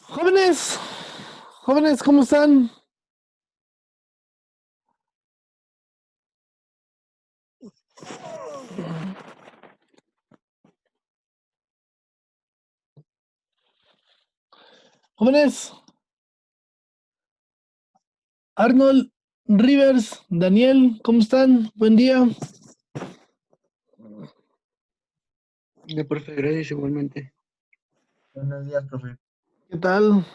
Jóvenes, jóvenes, ¿cómo están? Jóvenes, Arnold, Rivers, Daniel, ¿cómo están? Buen día. Profe, gracias igualmente. Buenos días, profe. ¿Qué tal?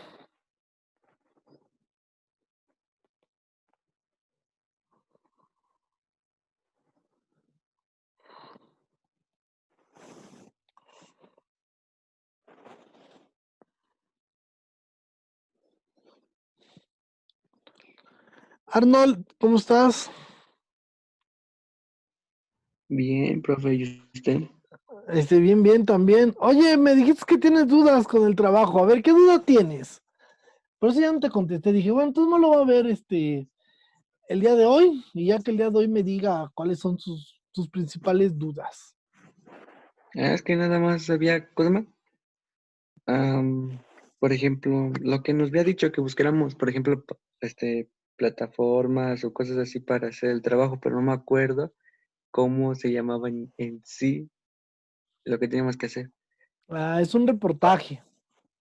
Arnold, ¿cómo estás? Bien, profe, ¿y usted? Bien, bien también. Oye, me dijiste que tienes dudas con el trabajo. A ver, ¿qué duda tienes? Por eso ya no te contesté. Dije, bueno, entonces no lo va a ver el día de hoy, y ya que el día de hoy me diga cuáles son sus principales dudas. Es que nada más había cosas más. Por ejemplo, lo que nos había dicho que buscáramos, por ejemplo, plataformas o cosas así para hacer el trabajo, pero no me acuerdo cómo se llamaban en sí lo que teníamos que hacer. Ah, es un reportaje.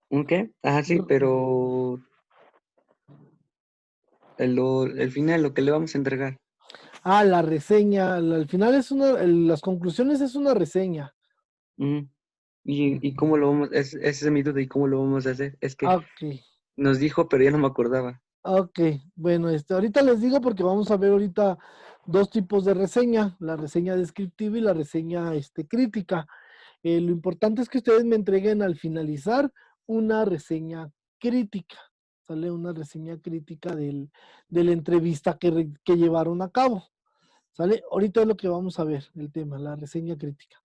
¿Un qué? Ah, sí, pero el final, lo que le vamos a entregar. Ah, la reseña. Al final las conclusiones es una reseña. Mm, ¿Y cómo lo vamos? Esa es mi duda, ¿y cómo lo vamos a hacer? Es que Ok, nos dijo, pero ya no me acordaba. ok. Bueno, ahorita les digo porque vamos a ver ahorita dos tipos de reseña, la reseña descriptiva y la reseña crítica. Lo importante es que ustedes me entreguen al finalizar una reseña crítica. Sale una reseña crítica de la entrevista que llevaron a cabo. ¿Sale? Ahorita es lo que vamos a ver, el tema, la reseña crítica.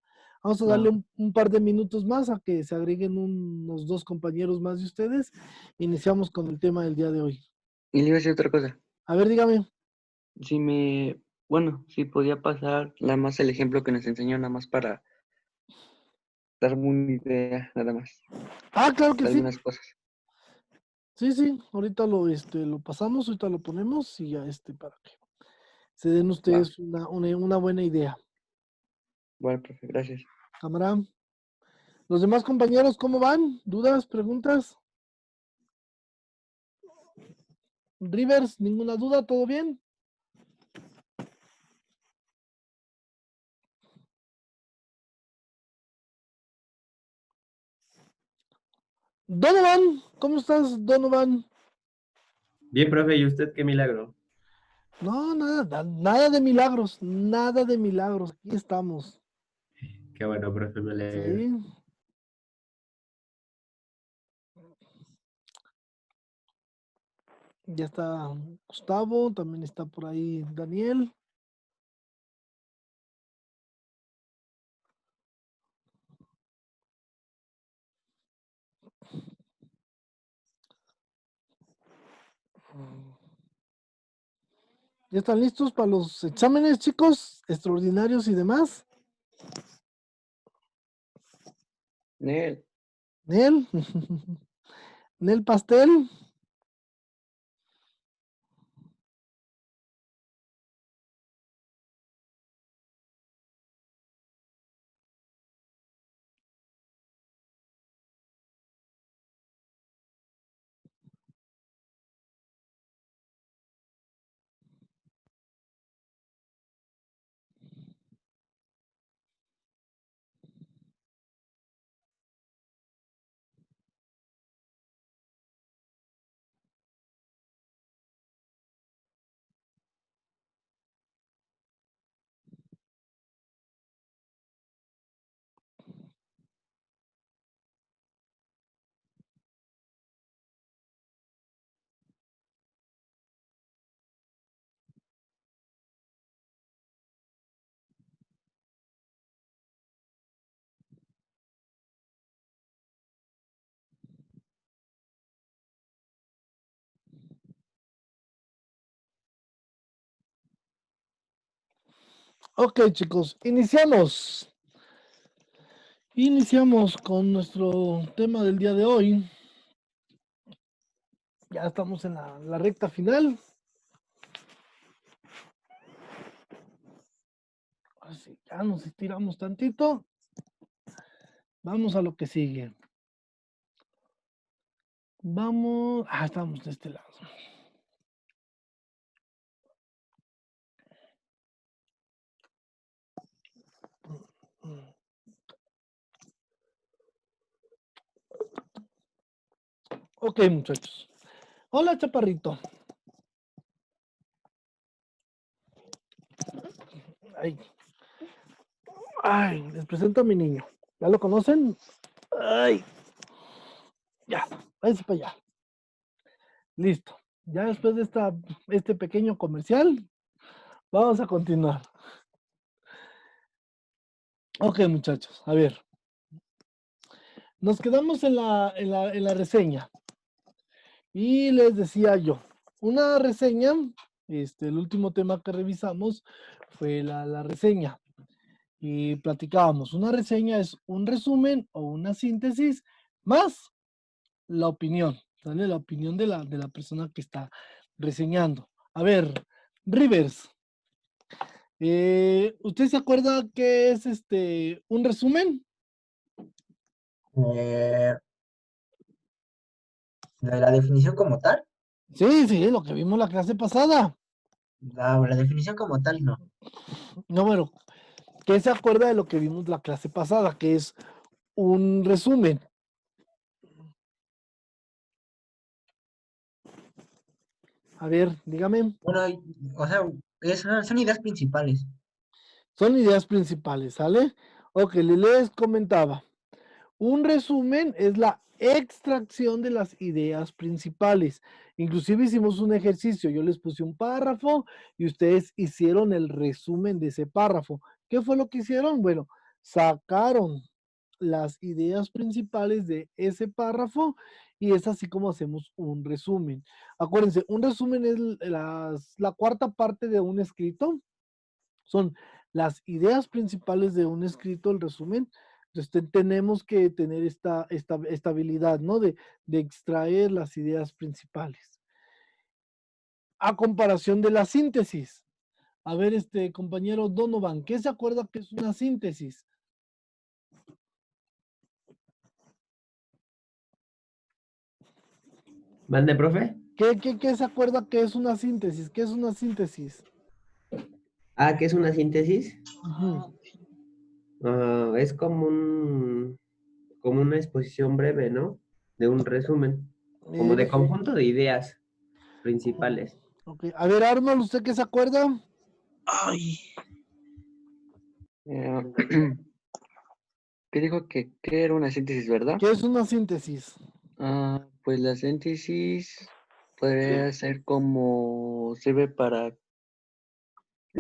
Vamos a darle Va. un par de minutos más a que se agreguen unos dos compañeros más de ustedes. Iniciamos con el tema del día de hoy. Y le iba a decir otra cosa. A ver, dígame. Si me, bueno, si podía pasar nada más el ejemplo que nos enseñó, nada más para darme una idea, nada más, Ah, claro que de sí. algunas cosas. Sí, sí, ahorita lo pasamos, ahorita lo ponemos y ya para que se den Va, ustedes una buena idea. bueno, profe, gracias. Cámara. Los demás compañeros, ¿cómo van? ¿Dudas? ¿Preguntas? Rivers, ¿ninguna duda? ¿Todo bien? Donovan, ¿cómo estás, Donovan? Bien, profe, ¿y usted qué milagro? No, nada de milagros, nada de milagros. Aquí estamos. Qué bueno, profe, me alegro. Sí. Ya está Gustavo, también está por ahí Daniel. ¿Ya están listos para los exámenes, chicos? Extraordinarios y demás. Nel, Nel, Nel Pastel. Ok, chicos, iniciamos. Iniciamos con nuestro tema del día de hoy. Ya estamos en la recta final. Así, ya nos estiramos tantito. Vamos a lo que sigue. Vamos. Estamos de este lado. Ok, muchachos. Hola, chaparrito. Ay. Ay, les presento a mi niño. ¿Ya lo conocen? Ay. Ya, váyanse para allá. Listo. Ya después de este pequeño comercial, vamos a continuar. Ok, muchachos, a ver. Nos quedamos en la reseña. Y les decía yo, una reseña, el último tema que revisamos fue la reseña. Y platicábamos, una reseña es un resumen o una síntesis más la opinión, ¿sale? La opinión de la persona que está reseñando. A ver, Rivers, ¿usted se acuerda qué es un resumen? De la definición como tal, Sí, sí, lo que vimos la clase pasada. la definición como tal no. No, bueno, ¿qué se acuerda de lo que vimos la clase pasada? Que es un resumen. A ver, dígame. Bueno, o sea, son ideas principales. Son ideas principales, ¿sale? Ok, les comentaba. Un resumen es la extracción de las ideas principales. Inclusive hicimos un ejercicio. Yo les puse un párrafo y ustedes hicieron el resumen de ese párrafo. ¿Qué fue lo que hicieron? Bueno, sacaron las ideas principales de ese párrafo y es así como hacemos un resumen. Acuérdense, un resumen es la cuarta parte de un escrito. Son las ideas principales de un escrito, el resumen. Entonces tenemos que tener esta habilidad, ¿no? De extraer las ideas principales. A comparación de la síntesis. A ver, compañero Donovan, ¿qué se acuerda que es una síntesis? ¿Mande, profe? ¿Qué se acuerda que es una síntesis? ¿Qué es una síntesis? ¿Qué es una síntesis? Ujú. Es como una exposición breve, ¿no? De un resumen, como de Ok. conjunto de ideas principales. Ok. A ver, Arnold, ¿usted qué se acuerda? Ay. ¿Qué dijo que era una síntesis, verdad? ¿Qué es una síntesis? Pues la síntesis podría ser como sirve para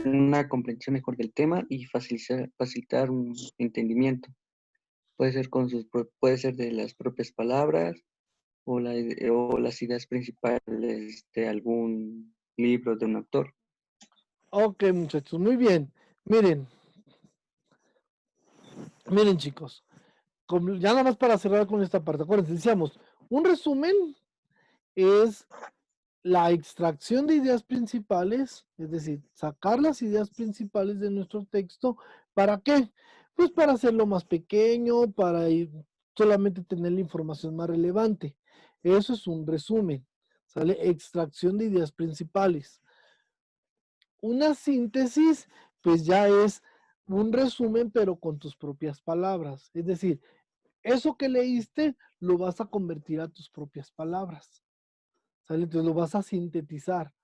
una comprensión mejor del tema y facilitar un entendimiento. Puede ser puede ser de las propias palabras o las ideas principales de algún libro de un autor. Ok, muchachos, muy bien. Miren, miren, chicos. Ya nada más para cerrar con esta parte. Acuérdense, decíamos, un resumen es la extracción de ideas principales, es decir, sacar las ideas principales de nuestro texto. ¿Para qué? Pues para hacerlo más pequeño, solamente tener la información más relevante. Eso es un resumen, ¿sale? Extracción de ideas principales. Una síntesis, pues ya es un resumen, pero con tus propias palabras. Es decir, eso que leíste lo vas a convertir a tus propias palabras. ¿Sale? Entonces lo vas a sintetizar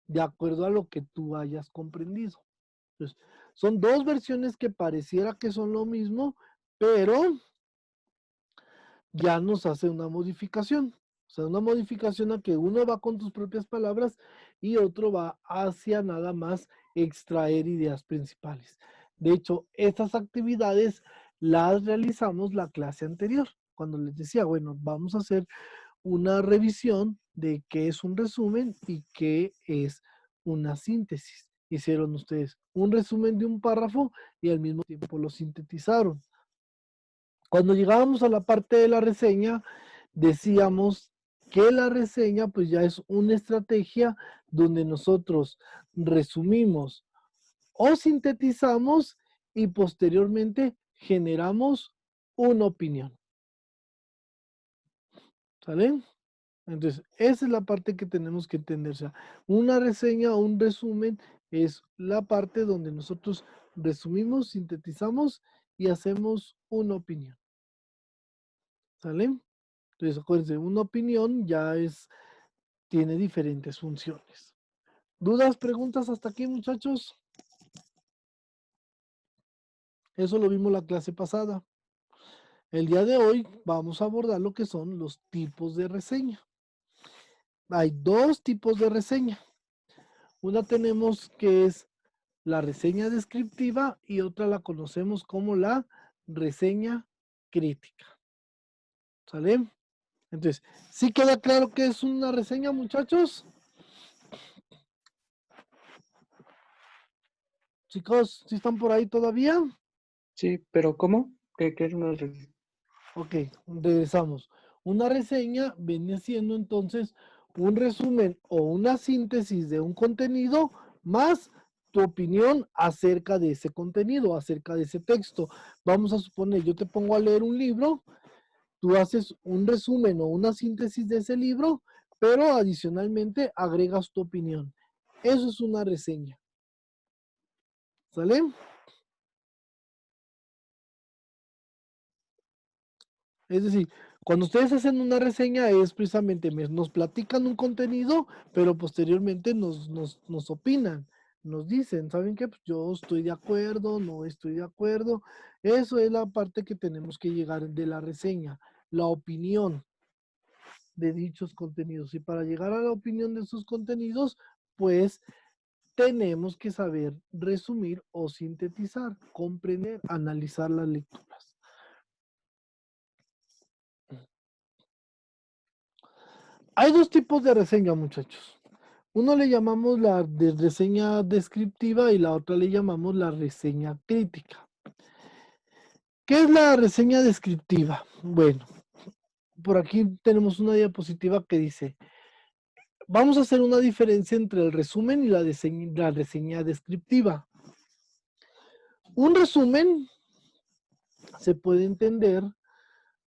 de acuerdo a lo que tú hayas comprendido. Entonces, son dos versiones que pareciera que son lo mismo, pero ya nos hace una modificación. O sea, una modificación a que uno va con tus propias palabras y otro va hacia nada más extraer ideas principales. De hecho, estas actividades las realizamos la clase anterior, cuando les decía, bueno, vamos a hacer una revisión de qué es un resumen y qué es una síntesis. hicieron ustedes? Un resumen de un párrafo y al mismo tiempo lo sintetizaron. Cuando llegábamos a la parte de la reseña, decíamos que la reseña pues ya es una estrategia donde nosotros resumimos o sintetizamos y posteriormente generamos una opinión. ¿Sale? Entonces, esa es la parte que tenemos que entender. O sea, una reseña o un resumen es la parte donde nosotros resumimos, sintetizamos y hacemos una opinión. ¿Sale? Entonces, acuérdense, una opinión ya tiene diferentes funciones. ¿Dudas, preguntas hasta aquí, muchachos? Eso lo vimos la clase pasada. El día de hoy vamos a abordar lo que son los tipos de reseña. Hay dos tipos de reseña. Una tenemos que es la reseña descriptiva y otra la conocemos como la reseña crítica. ¿Sale? Entonces, ¿sí queda claro que es una reseña, muchachos? Chicos, ¿sí están por ahí todavía? Sí, pero ¿cómo? ¿Qué es una Ok, regresamos. Una reseña viene siendo entonces un resumen o una síntesis de un contenido más tu opinión acerca de ese contenido, acerca de ese texto. Vamos a suponer, yo te pongo a leer un libro, tú haces un resumen o una síntesis de ese libro, pero adicionalmente agregas tu opinión. Eso es una reseña. ¿Sale? Es decir, cuando ustedes hacen una reseña es precisamente, nos platican un contenido, pero posteriormente nos opinan, nos dicen, ¿saben qué? Pues yo estoy de acuerdo, no estoy de acuerdo. Eso es la parte que tenemos que llegar de la reseña, la opinión de dichos contenidos. Y para llegar a la opinión de esos contenidos, pues tenemos que saber resumir o sintetizar, comprender, analizar las lecturas. Hay dos tipos de reseña, muchachos. Uno le llamamos la reseña descriptiva y la otra le llamamos la reseña crítica. ¿Qué es la reseña descriptiva? Bueno, por aquí tenemos una diapositiva que dice, vamos a hacer una diferencia entre el resumen y la reseña descriptiva. Un resumen se puede entender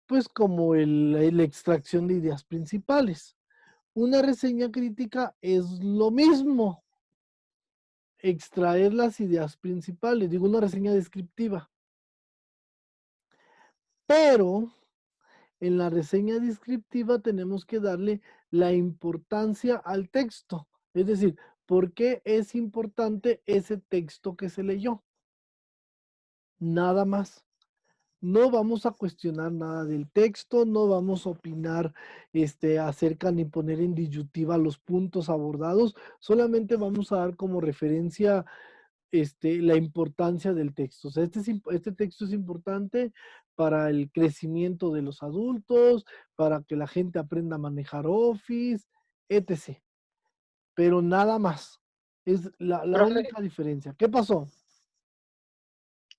pues como la extracción de ideas principales. Una reseña crítica es lo mismo, extraer las ideas principales, digo una reseña descriptiva. Pero en la reseña descriptiva tenemos que darle la importancia al texto. Es decir, ¿por qué es importante ese texto que se leyó? Nada más. No vamos a cuestionar nada del texto, no vamos a opinar acerca ni poner en disyuntiva los puntos abordados, solamente vamos a dar como referencia la importancia del texto. O sea, este texto es importante para el crecimiento de los adultos, para que la gente aprenda a manejar Office, etc. Pero nada más. Es la Profe, única diferencia. ¿Qué pasó?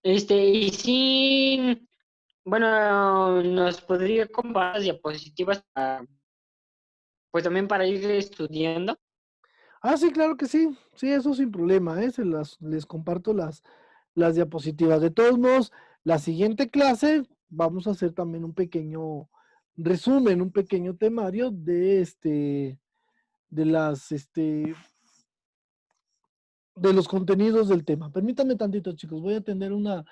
y sí, bueno, nos podría comparar las diapositivas pues también para ir estudiando. Ah, sí, claro que sí. Sí, eso sin problema, ¿eh? Les comparto las diapositivas. De todos modos, la siguiente clase vamos a hacer también un pequeño resumen, un pequeño temario de de los contenidos del tema. Permítanme tantito, chicos. Voy a tener una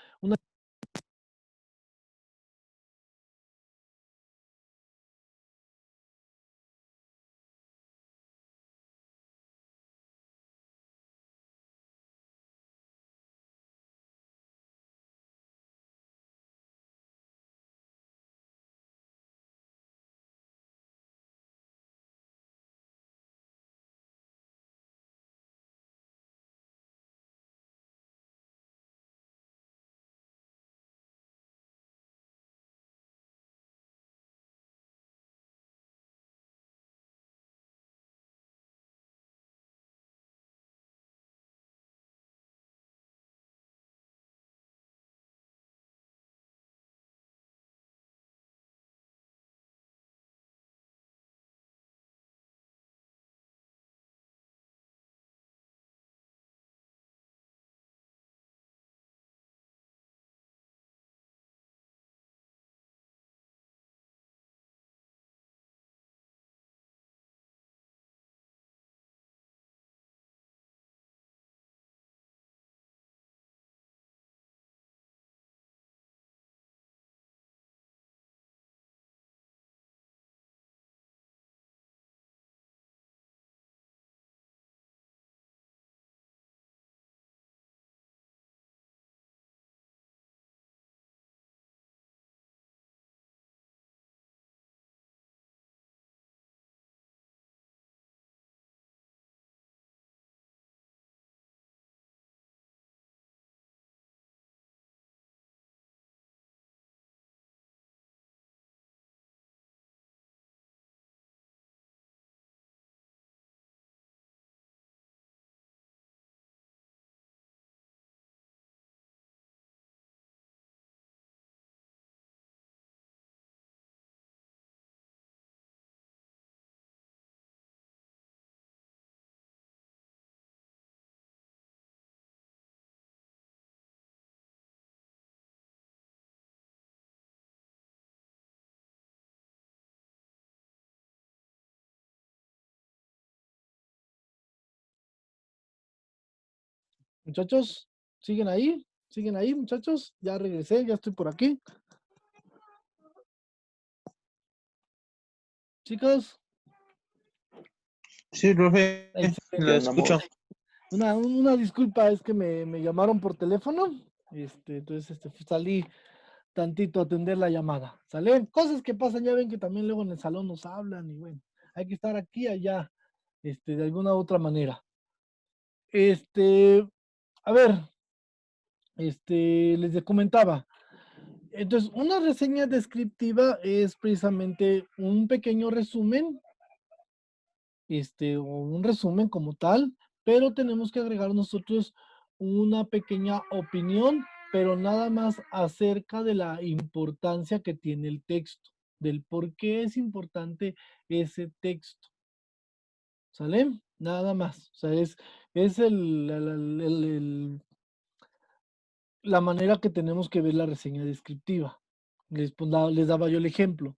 Muchachos, ¿siguen ahí? ¿Siguen ahí, muchachos? Ya regresé, ya estoy por aquí. Chicos, Sí, profe, excelente. lo escucho. Una disculpa, es que me llamaron por teléfono. Entonces salí tantito a atender la llamada. ¿Sale? Cosas que pasan, ya ven que también luego en el salón nos hablan y bueno, hay que estar aquí, allá, de alguna u otra manera. A ver, les comentaba. Entonces, una reseña descriptiva es precisamente un pequeño resumen, o un resumen como tal, pero tenemos que agregar nosotros una pequeña opinión, pero nada más acerca de la importancia que tiene el texto, del por qué es importante ese texto. ¿Sale? Nada más. O sea, es la manera que tenemos que ver la reseña descriptiva. Les daba yo el ejemplo.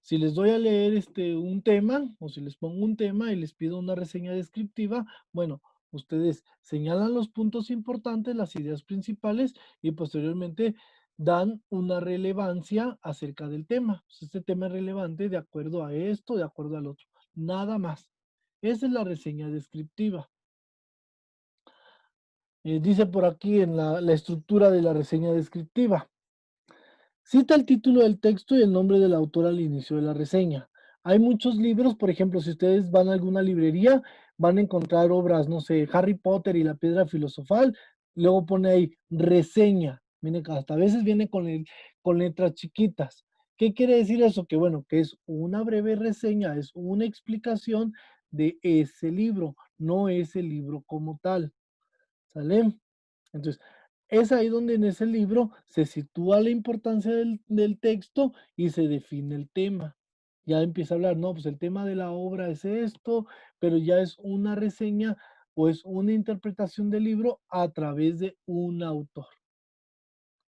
Si les doy a leer un tema, o si les pongo un tema y les pido una reseña descriptiva, bueno, ustedes señalan los puntos importantes, las ideas principales, y posteriormente dan una relevancia acerca del tema. Este tema es relevante de acuerdo a esto, de acuerdo al otro. Nada más. Esa es la reseña descriptiva. Dice por aquí en la estructura de la reseña descriptiva. Cita el título del texto y el nombre del autor al inicio de la reseña. Hay muchos libros, por ejemplo, si ustedes van a alguna librería, van a encontrar obras, no sé, Harry Potter y la piedra filosofal, luego pone ahí reseña. Miren, hasta a veces viene con letras chiquitas. ¿Qué quiere decir eso? Que bueno, que es una breve reseña, es una explicación de ese libro, no es el libro como tal. ¿Sale? Entonces, es ahí donde en ese libro se sitúa la importancia del texto y se define el tema. Ya empieza a hablar, no, pues el tema de la obra es esto, pero ya es una reseña o es una interpretación del libro a través de un autor.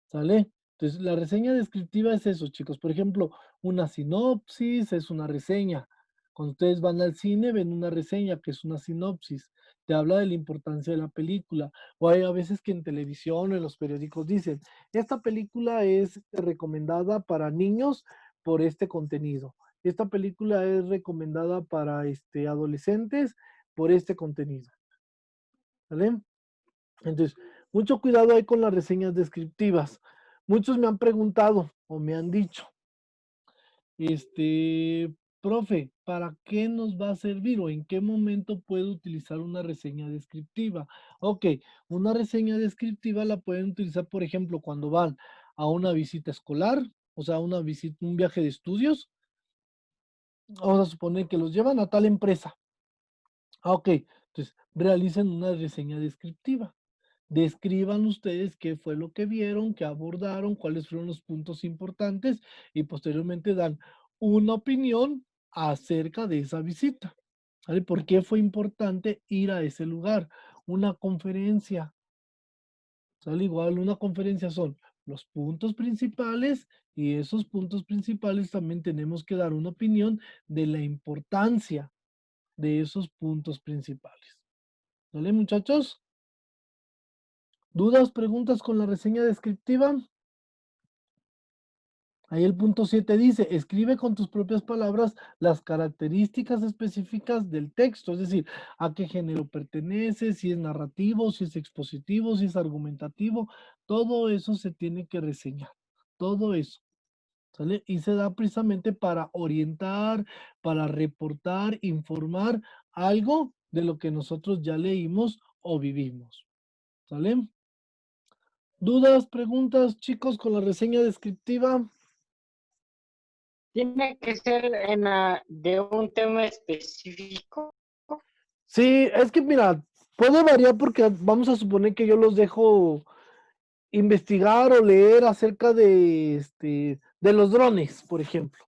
¿Sale? Entonces, la reseña descriptiva es eso, chicos. Por ejemplo, una sinopsis es una reseña. Cuando ustedes van al cine, ven una reseña que es una sinopsis. Te habla de la importancia de la película. O hay a veces que en televisión o en los periódicos dicen, esta película es recomendada para niños por este contenido. Esta película es recomendada para adolescentes por este contenido. ¿Vale? Entonces, mucho cuidado ahí con las reseñas descriptivas. Muchos me han preguntado o me han dicho, profe, ¿para qué nos va a servir o en qué momento puedo utilizar una reseña descriptiva? Ok, una reseña descriptiva la pueden utilizar, por ejemplo, cuando van a una visita escolar, o sea, un viaje de estudios. Vamos a suponer que los llevan a tal empresa. Ok, entonces realicen una reseña descriptiva. Describan ustedes qué fue lo que vieron, qué abordaron, cuáles fueron los puntos importantes y posteriormente dan una opinión acerca de esa visita. ¿Vale? ¿Por qué fue importante ir a ese lugar? Una conferencia. ¿Sale? Igual una conferencia son los puntos principales y esos puntos principales también tenemos que dar una opinión de la importancia de esos puntos principales. ¿Vale, muchachos? ¿Dudas, preguntas con la reseña descriptiva? Ahí el punto 7 dice, escribe con tus propias palabras las características específicas del texto, es decir, a qué género pertenece, si es narrativo, si es expositivo, si es argumentativo, todo eso se tiene que reseñar, todo eso, ¿sale? Y se da precisamente para orientar, para reportar, informar algo de lo que nosotros ya leímos o vivimos, ¿sale? ¿Dudas, preguntas, chicos, con la reseña descriptiva? Tiene que ser de un tema específico. Sí, es que mira, puede variar porque vamos a suponer que yo los dejo investigar o leer acerca de los drones, por ejemplo.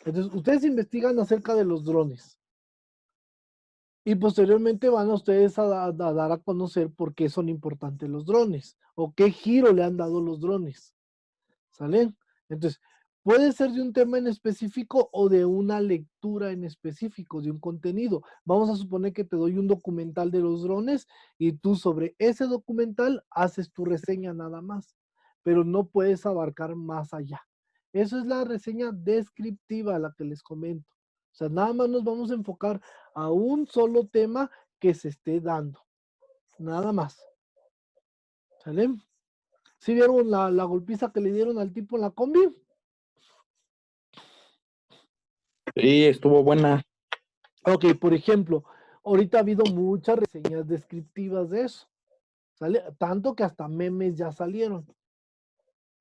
Entonces, ustedes investigan acerca de los drones y posteriormente van a ustedes a dar a conocer por qué son importantes los drones o qué giro le han dado los drones. ¿Sale? Entonces, Puede ser de un tema en específico o de una lectura en específico, de un contenido. Vamos a suponer que te doy un documental de los drones y tú sobre ese documental haces tu reseña nada más, pero no puedes abarcar más allá. Eso es la reseña descriptiva, la que les comento. O sea, nada más nos vamos a enfocar a un solo tema que se esté dando. Nada más. ¿Sale? ¿Sí vieron la golpiza que le dieron al tipo en la combi? Sí, estuvo buena. Ok, por ejemplo, ahorita ha habido muchas reseñas descriptivas de eso. ¿Sale? Tanto que hasta memes ya salieron.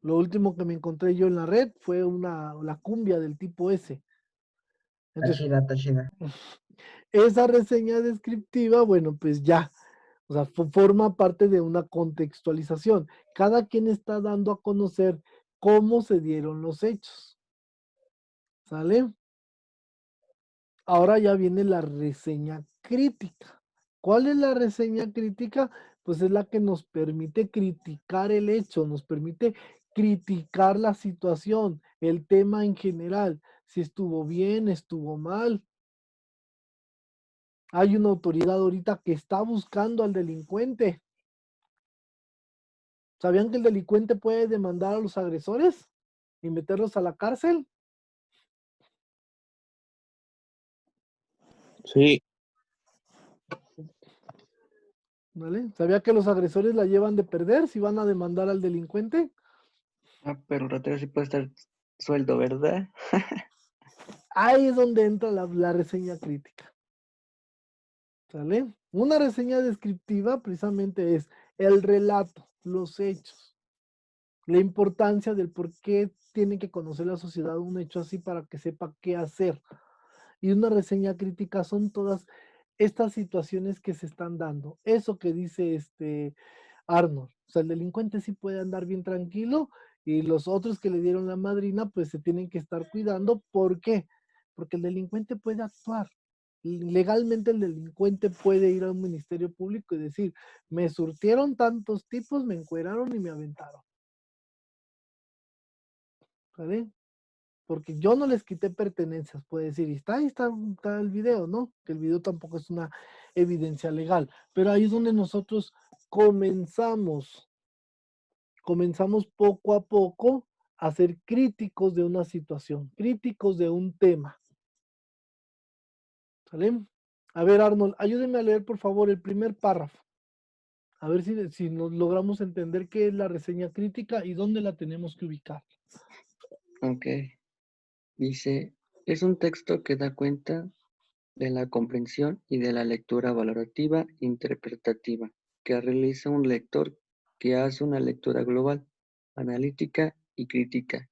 Lo último que me encontré yo en la red fue la cumbia del tipo ese. Entonces, Está chida. esa reseña descriptiva, bueno, pues ya, o sea, forma parte de una contextualización. Cada quien está dando a conocer cómo se dieron los hechos. ¿Sale? Ahora ya viene la reseña crítica. ¿Cuál es la reseña crítica? Pues es la que nos permite criticar el hecho, nos permite criticar la situación, el tema en general, si estuvo bien, estuvo mal. Hay una autoridad ahorita que está buscando al delincuente. ¿Sabían que el delincuente puede demandar a los agresores y meterlos a la cárcel? Sí, ¿Vale? ¿Sabía que los agresores la llevan de perder si van a demandar al delincuente? Ah, pero el ratero sí puede estar sueldo, ¿verdad? Ahí es donde entra la reseña crítica. ¿Sale? Una reseña descriptiva precisamente es el relato, los hechos, la importancia del por qué tiene que conocer la sociedad un hecho así para que sepa qué hacer. Y una reseña crítica son todas estas situaciones que se están dando. Eso que dice Arnold. O sea, el delincuente sí puede andar bien tranquilo y los otros que le dieron la madrina pues se tienen que estar cuidando. ¿Por qué? Porque el delincuente puede actuar. Legalmente el delincuente puede ir a un ministerio público y decir, me surtieron tantos tipos, me encueraron y me aventaron. ¿Vale? Porque yo no les quité pertenencias, puede decir, y ahí está el video, ¿no? Que el video tampoco es una evidencia legal, pero ahí es donde nosotros comenzamos poco a poco a ser críticos de una situación, críticos de un tema. ¿Sale? A ver, Arnold, ayúdeme a leer, por favor, el primer párrafo. A ver si nos logramos entender qué es la reseña crítica y dónde la tenemos que ubicar. Ok. Dice, es un texto que da cuenta de la comprensión y de la lectura valorativa interpretativa que realiza un lector que hace una lectura global, analítica y crítica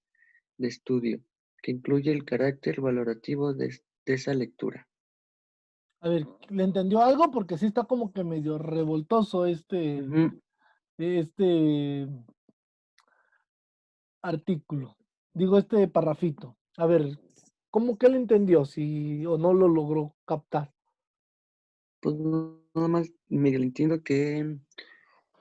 de estudio, que incluye el carácter valorativo de esa lectura. A ver, ¿le entendió algo? Porque sí está como que medio revoltoso Ujú. este artículo. Digo, este parrafito. A ver, ¿cómo que le entendió? Si o no lo logró captar. Pues nada más medio entiendo que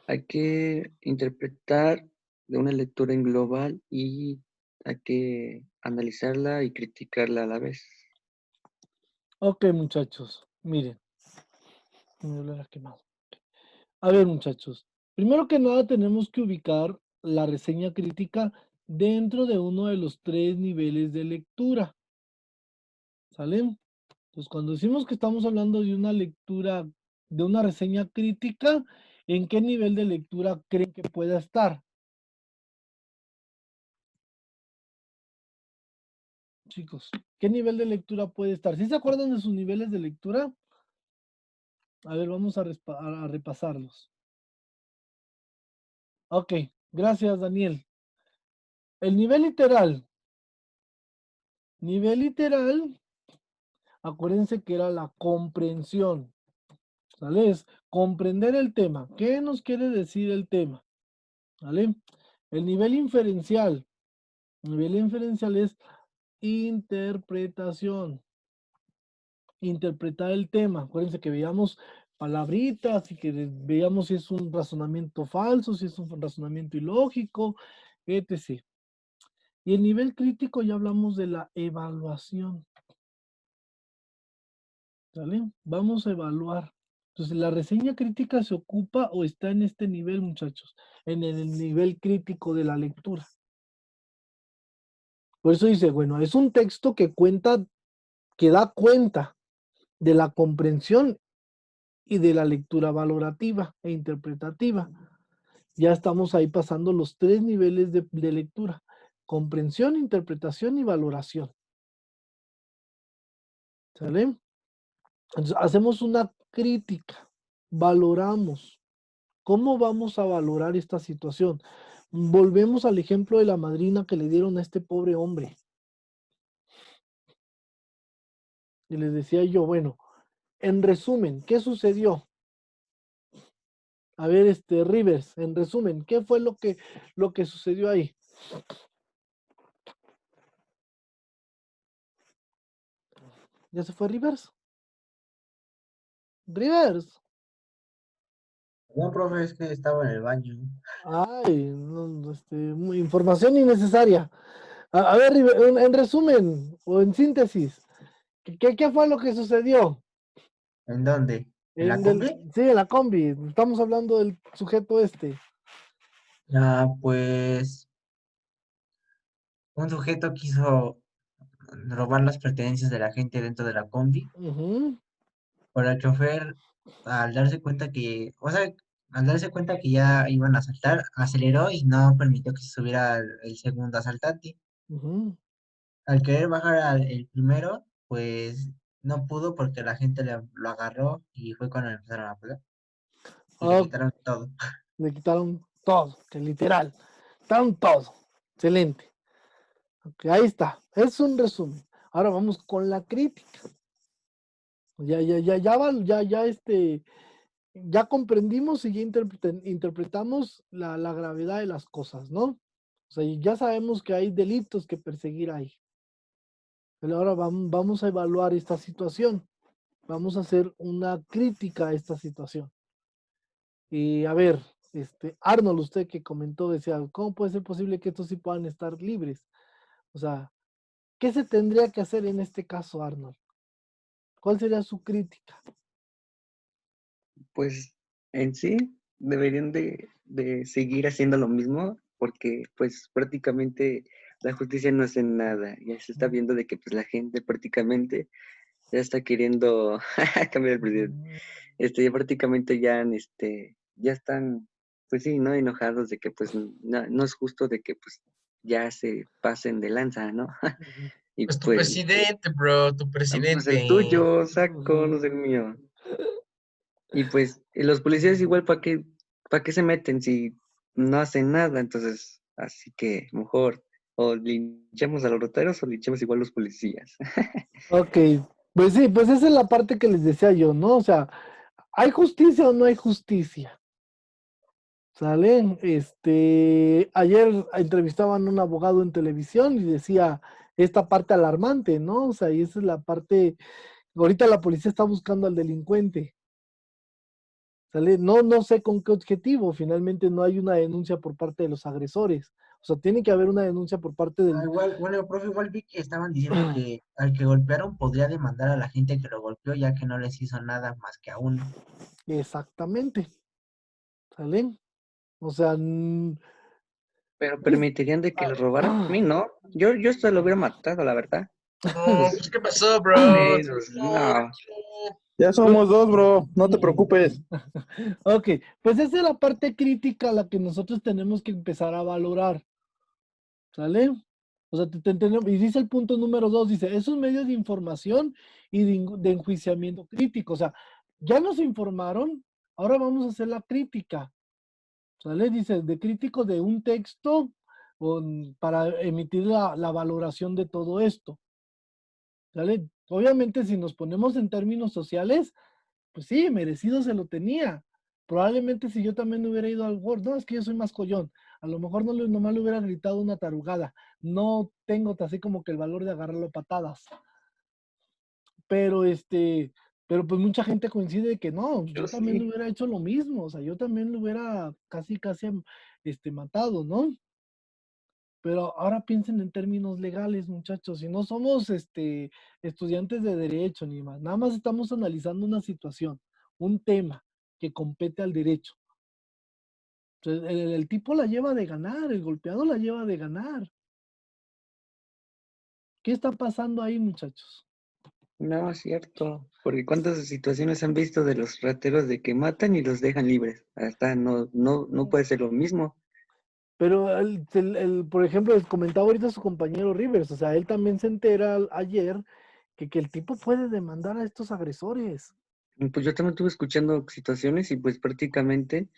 hay que interpretar de una lectura en global y hay que analizarla y criticarla a la vez. Ok, muchachos, miren. Me duele la quemada. A ver, muchachos. Primero que nada tenemos que ubicar la reseña crítica dentro de uno de los 3 niveles de lectura. ¿Sale? Entonces, cuando decimos que estamos hablando de una lectura, de una reseña crítica, ¿en qué nivel de lectura creen que pueda estar? Chicos, ¿qué nivel de lectura puede estar? ¿Sí se acuerdan de sus niveles de lectura? A ver, vamos a repasarlos. Ok, gracias, Daniel. El nivel literal. Nivel literal, acuérdense que era la comprensión. ¿Sale? Es comprender el tema. ¿Qué nos quiere decir el tema? ¿Vale? El nivel inferencial. El nivel inferencial es interpretación. Interpretar el tema. Acuérdense que veíamos palabritas y que veíamos si es un razonamiento falso, si es un razonamiento ilógico, etc. Y el nivel crítico ya hablamos de la evaluación. ¿Sale? Vamos a evaluar. Entonces, la reseña crítica se ocupa o está en este nivel, muchachos, en el nivel crítico de la lectura. Por eso dice, bueno, es un texto que cuenta, que da cuenta de la comprensión y de la lectura valorativa e interpretativa. Ya estamos ahí pasando los 3 niveles de lectura: comprensión, interpretación y valoración. ¿Sale? Entonces, hacemos una crítica, valoramos. ¿Cómo vamos a valorar esta situación? Volvemos al ejemplo de la madrina que le dieron a este pobre hombre. Y les decía yo, bueno, en resumen, ¿qué sucedió? A ver, Rivers, en resumen, ¿qué fue lo que sucedió ahí? ¿Ya se fue Rivers? Rivers. No, profe, es que estaba en el baño. Ay, no, información innecesaria. A ver, en resumen o en síntesis, ¿qué fue lo que sucedió? ¿En dónde? ¿En la combi? Sí, en la combi. Estamos hablando del sujeto este. Ah, pues un sujeto quiso robar las pertenencias de la gente dentro de la combi, Ujú, pero el chofer, al darse cuenta que, o sea, al darse cuenta que ya iban a asaltar, aceleró y no permitió que se subiera el segundo asaltante. ujú. Al querer bajar el primero, pues no pudo porque la gente lo agarró y fue cuando le empezaron a pegar y le Ah, quitaron todo. le quitaron todo, que literal. Quitaron todo. Excelente. Ok, ahí está. Es un resumen. Ahora vamos con la crítica. Ya comprendimos y ya interpretamos la gravedad de las cosas, ¿no? O sea, ya sabemos que hay delitos que perseguir ahí. Pero ahora vamos a evaluar esta situación. Vamos a hacer una crítica a esta situación. Y a ver, Arnold, usted que comentó, decía, ¿cómo puede ser posible que estos sí puedan estar libres? O sea, ¿qué se tendría que hacer en este caso, Arnold? ¿Cuál sería su crítica? Pues en sí deberían de seguir haciendo lo mismo porque pues prácticamente la justicia no hace nada. Ya se está viendo de que pues la gente prácticamente ya está queriendo cambiar el presidente. Ya prácticamente ya están, pues sí, ¿no? Enojados de que pues no es justo de que pues ya se pasen de lanza, ¿no? Ujú, Y Pues tu pues, presidente, bro, tu pues el presidente. tuyo, saco, no es el mío. Y pues los policías igual, ¿para qué se meten si no hacen nada? Entonces, así que mejor o linchemos a los roteros o linchemos igual a los policías. Ok, pues sí, pues esa es la parte que les decía yo, ¿no? O sea, ¿hay justicia o no hay justicia? ¿Sale? Ayer entrevistaban a un abogado en televisión y decía esta parte alarmante, ¿no? O sea, y esa es la parte, ahorita la policía está buscando al delincuente, ¿sale? No sé con qué objetivo, finalmente no hay una denuncia por parte de los agresores, o sea, tiene que haber una denuncia por parte Ah, del... igual, bueno, profe, igual vi que estaban diciendo que al que golpearon podría demandar a la gente que lo golpeó ya que no les hizo nada más que a uno. Exactamente, ¿sale? O sea, Pero pues, permitirían de que lo robaran. A mí no. Yo hasta lo hubiera matado, la verdad. No, Pues, pues ¿qué pasó, bro? pues, no. Ya somos dos, bro. No te preocupes. ok, pues esa es la parte crítica a la que nosotros tenemos que empezar a valorar, ¿sale? O sea, y dice el punto número 2, dice, esos medios de información y de enjuiciamiento crítico, o sea, ya nos informaron, ahora vamos a hacer la crítica, ¿sale? Dice, de crítico de un texto para emitir la valoración de todo esto, ¿sale? Obviamente, si nos ponemos en términos sociales, pues sí, merecido se lo tenía. Probablemente si yo también hubiera ido al Word, no, es que yo soy más collón. A lo mejor nomás le hubiera gritado una tarugada. No tengo así como que el valor de agarrarlo a patadas. Pero pero pues mucha gente coincide de que no, Yo yo también sí. hubiera hecho lo mismo. O sea, yo también lo hubiera casi matado, ¿no? Pero ahora piensen en términos legales, muchachos. Si no somos estudiantes de derecho ni más, nada más estamos analizando una situación, un tema que compete al derecho. Entonces, el tipo la lleva de ganar, el golpeado la lleva de ganar. ¿Qué está pasando ahí, muchachos? No, es cierto. Porque cuántas situaciones han visto de los rateros de que matan y los dejan libres. Hasta no puede ser lo mismo. Pero por ejemplo, les comentaba ahorita su compañero Rivers, o sea, él también se entera ayer que el tipo puede demandar a estos agresores. Pues yo también estuve escuchando situaciones y pues prácticamente,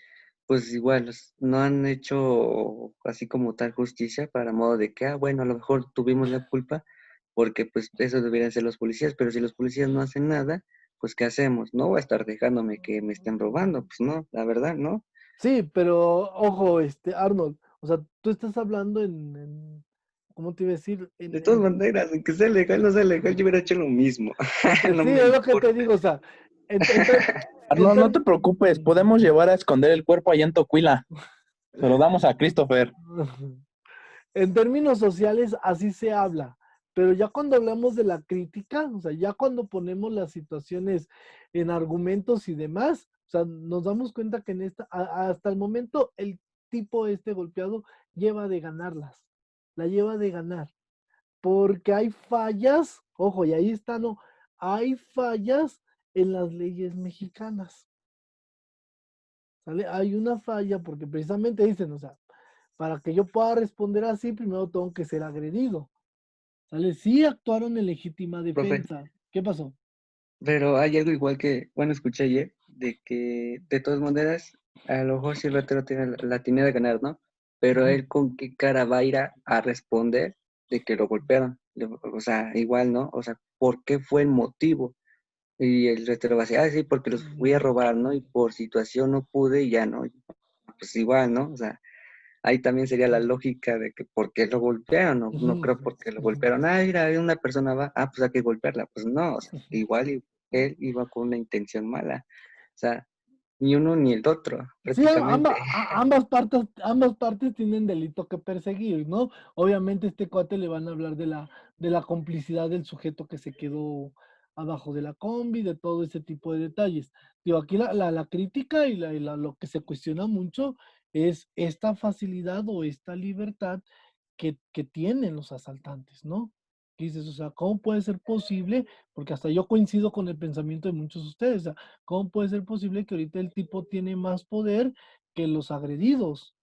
pues igual, no han hecho así como tal justicia para modo de que, bueno, a lo mejor tuvimos la culpa porque pues eso deberían ser los policías, pero si los policías no hacen nada, pues ¿qué hacemos? No voy a estar dejándome que me estén robando, pues no, la verdad, ¿no? Sí, pero ojo, Arnold, o sea, tú estás hablando ¿cómo te iba a decir? De todas maneras, aunque sea legal, no sea legal, yo hubiera hecho lo mismo. No Sí, me es lo que te importa. digo, o sea, en, en ter- en No, no ter- te preocupes, podemos llevar a esconder el cuerpo allá en Tocuila. Se lo damos a Christopher. en términos sociales así se habla, pero ya cuando hablamos de la crítica, o sea, ya cuando ponemos las situaciones en argumentos y demás, o sea, nos damos cuenta que hasta el momento el tipo golpeado lleva de ganarlas, la lleva de ganar, porque hay fallas, ojo, y ahí está, no, hay fallas en las leyes mexicanas, ¿sale? Hay una falla porque precisamente dicen, o sea, para que yo pueda responder así, primero tengo que ser agredido. ¿Sale? Sí actuaron en legítima Profe, defensa. ¿Qué pasó? pero hay algo igual que, bueno, escuché ayer, de que de todas maneras, a lo mejor sí el ratero tiene la tiene de ganar, ¿no? Pero él con qué cara va a ir a responder de que lo golpearon. O sea, igual, ¿no? O sea, ¿por qué fue el motivo? Y el ratero va a decir, sí, porque los fui a robar, ¿no? Y por situación no pude y ya, ¿no? Pues igual, ¿no? O sea, ahí también sería la lógica de que por qué lo golpearon, no creo porque lo golpearon, mira, una persona va, pues hay que golpearla, pues no, o sea, igual él iba con una intención mala, o sea, ni uno ni el otro, Sí, prácticamente. ambas partes tienen delito que perseguir, ¿no? Obviamente cuate le van a hablar de la complicidad del sujeto que se quedó abajo de la combi, de todo ese tipo de detalles. Digo, aquí la crítica y lo que se cuestiona mucho es esta facilidad o esta libertad que tienen los asaltantes, ¿no? ¿Qué dices? O sea, ¿cómo puede ser posible? Porque hasta yo coincido con el pensamiento de muchos de ustedes. O sea, ¿cómo puede ser posible que ahorita el tipo tiene más poder que los agredidos?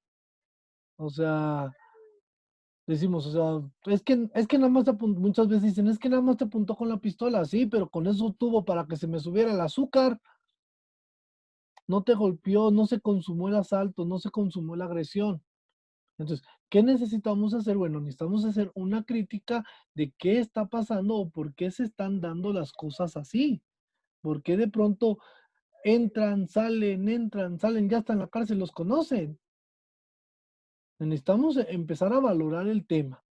O sea, decimos, o sea, es que nada más muchas veces dicen, es que nada más te apuntó con la pistola, sí, pero con eso tuvo para que se me subiera el azúcar. No te golpeó, no se consumó el asalto, no se consumó la agresión. Entonces, ¿qué necesitamos hacer? Bueno, necesitamos hacer una crítica de qué está pasando o por qué se están dando las cosas así. ¿Por qué de pronto entran, salen, ya están en la cárcel, los conocen? Necesitamos empezar a valorar el tema,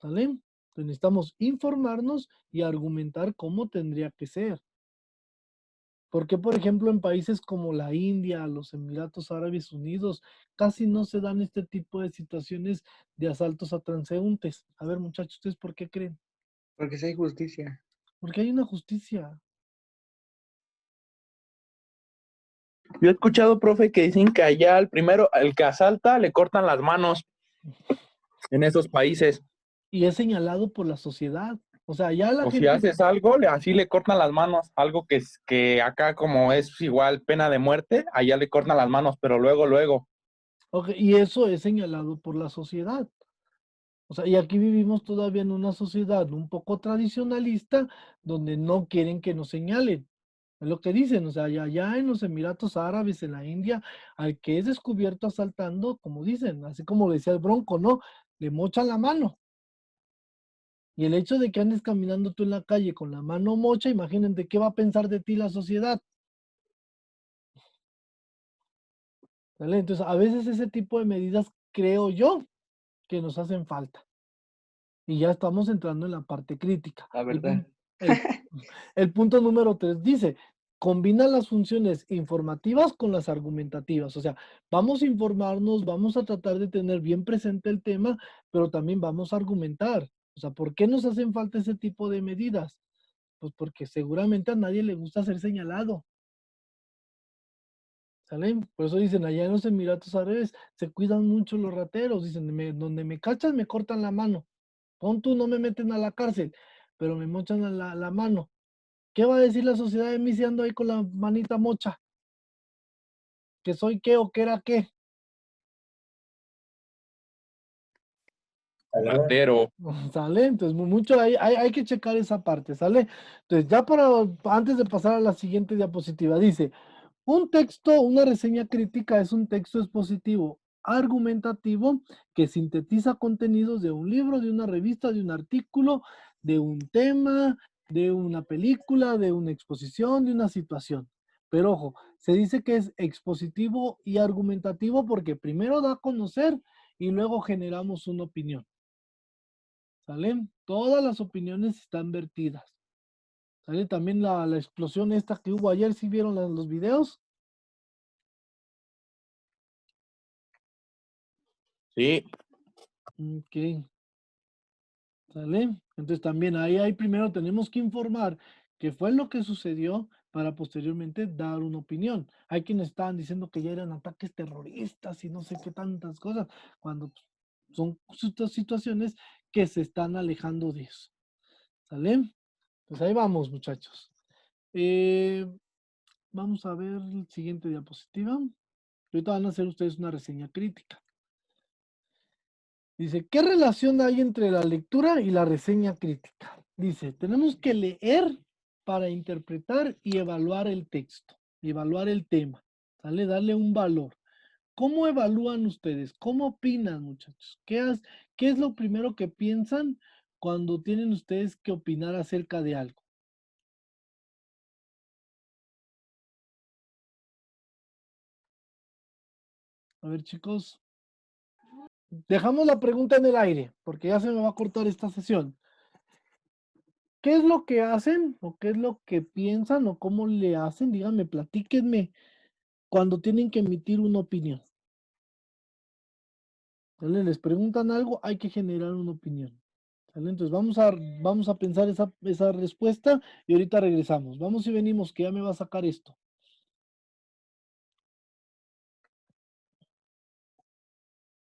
¿sale? Entonces, necesitamos informarnos y argumentar cómo tendría que ser. ¿Por qué, por ejemplo, en países como la India, los Emiratos Árabes Unidos, casi no se dan este tipo de situaciones de asaltos a transeúntes? A ver, muchachos, ¿ustedes por qué creen? Porque si hay justicia. Porque hay una justicia. Yo he escuchado, profe, que dicen que allá al primero, al que asalta, le cortan las manos en esos países. Y es señalado por la sociedad. O sea, ya la O si gente... haces algo, así le cortan las manos. Algo que acá como es igual pena de muerte, allá le cortan las manos, pero luego. Ok, y eso es señalado por la sociedad. O sea, y aquí vivimos todavía en una sociedad un poco tradicionalista donde no quieren que nos señalen. Es lo que dicen, o sea, allá en los Emiratos Árabes, en la India, al que es descubierto asaltando, como dicen, así como decía el Bronco, ¿no? Le mochan la mano. Y el hecho de que andes caminando tú en la calle con la mano mocha, imagínate qué va a pensar de ti la sociedad. ¿Vale? Entonces, a veces ese tipo de medidas creo yo que nos hacen falta. Y ya estamos entrando en la parte crítica. La verdad. El punto número 3 dice, combina las funciones informativas con las argumentativas. O sea, vamos a informarnos, vamos a tratar de tener bien presente el tema, pero también vamos a argumentar. O sea, ¿por qué nos hacen falta ese tipo de medidas? Pues porque seguramente a nadie le gusta ser señalado. ¿Sale? Por eso dicen, allá en los Emiratos Árabes se cuidan mucho los rateros. Dicen, donde me cachan me cortan la mano. Pon tú, no me meten a la cárcel, pero me mochan a la mano. ¿Qué va a decir la sociedad de mí si ando ahí con la manita mocha? ¿Que soy qué o que era qué? Ratero. ¿Sale? Entonces, mucho hay que checar esa parte, ¿sale? Entonces, ya antes de pasar a la siguiente diapositiva, dice, un texto, una reseña crítica es un texto expositivo, argumentativo, que sintetiza contenidos de un libro, de una revista, de un artículo, de un tema, de una película, de una exposición, de una situación. Pero ojo, se dice que es expositivo y argumentativo porque primero da a conocer y luego generamos una opinión. ¿Sale? Todas las opiniones están vertidas. ¿Sale? También la explosión esta que hubo ayer, ¿sí vieron los videos? Sí. Ok. ¿Sale? Entonces también ahí primero tenemos que informar qué fue lo que sucedió para posteriormente dar una opinión. Hay quienes estaban diciendo que ya eran ataques terroristas y no sé qué tantas cosas, cuando son situaciones que se están alejando de eso. ¿Sale? Pues ahí vamos, muchachos. Vamos a ver la siguiente diapositiva. Ahorita van a hacer ustedes una reseña crítica. Dice, ¿qué relación hay entre la lectura y la reseña crítica? Dice, tenemos que leer para interpretar y evaluar el texto, evaluar el tema, ¿sale? Darle un valor. ¿Cómo evalúan ustedes? ¿Cómo opinan, muchachos? ¿Qué es lo primero que piensan cuando tienen ustedes que opinar acerca de algo? A ver, chicos. Dejamos la pregunta en el aire, porque ya se me va a cortar esta sesión. ¿Qué es lo que hacen o qué es lo que piensan o cómo le hacen? Díganme, platíquenme cuando tienen que emitir una opinión. ¿Sale? Les preguntan algo, hay que generar una opinión. ¿Sale? Entonces vamos a pensar esa respuesta y ahorita regresamos. Vamos y venimos, que ya me va a sacar esto.